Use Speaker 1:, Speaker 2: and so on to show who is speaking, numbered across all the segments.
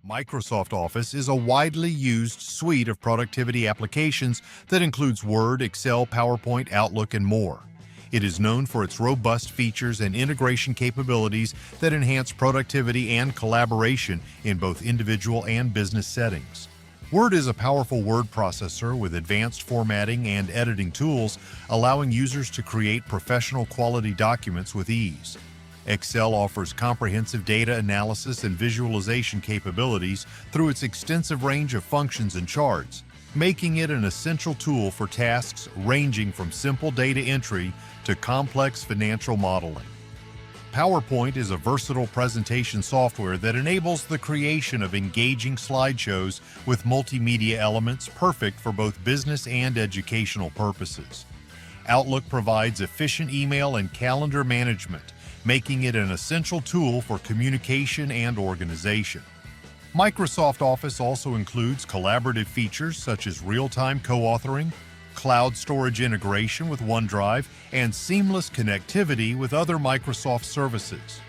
Speaker 1: Microsoft Office is a widely used suite of productivity applications that includes Word, Excel, PowerPoint, Outlook, and more. It is known for its robust features and integration capabilities that enhance productivity and collaboration in both individual and business settings. Word is a powerful word processor with advanced formatting and editing tools, allowing users to create professional quality documents with ease. Excel offers comprehensive data analysis and visualization capabilities through its extensive range of functions and charts, making it an essential tool for tasks ranging from simple data entry to complex financial modeling. PowerPoint is a versatile presentation software that enables the creation of engaging slideshows with multimedia elements perfect for both business and educational purposes. Outlook provides efficient email and calendar management, making it an essential tool for communication and organization. Microsoft Office also includes collaborative features such as real-time co-authoring, cloud storage integration with OneDrive, and seamless connectivity with other Microsoft services.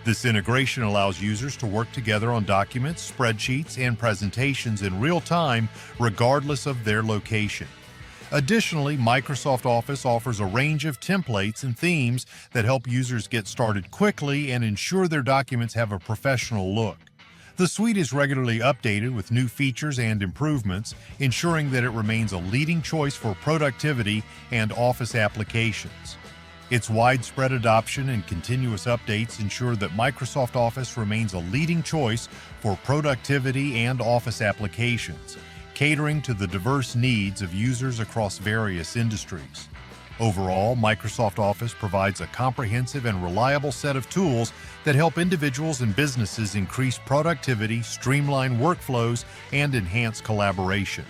Speaker 1: This integration allows users to work together on documents, spreadsheets, and presentations in real time, regardless of their location. Additionally, Microsoft Office offers a range of templates and themes that help users get started quickly and ensure their documents have a professional look. The suite is regularly updated with new features and improvements, ensuring that it remains a leading choice for productivity and Office applications. Its widespread adoption and continuous updates ensure that Microsoft Office remains a leading choice for productivity and Office applications, catering to the diverse needs of users across various industries. Overall, Microsoft Office provides a comprehensive and reliable set of tools that help individuals and businesses increase productivity, streamline workflows, and enhance collaboration.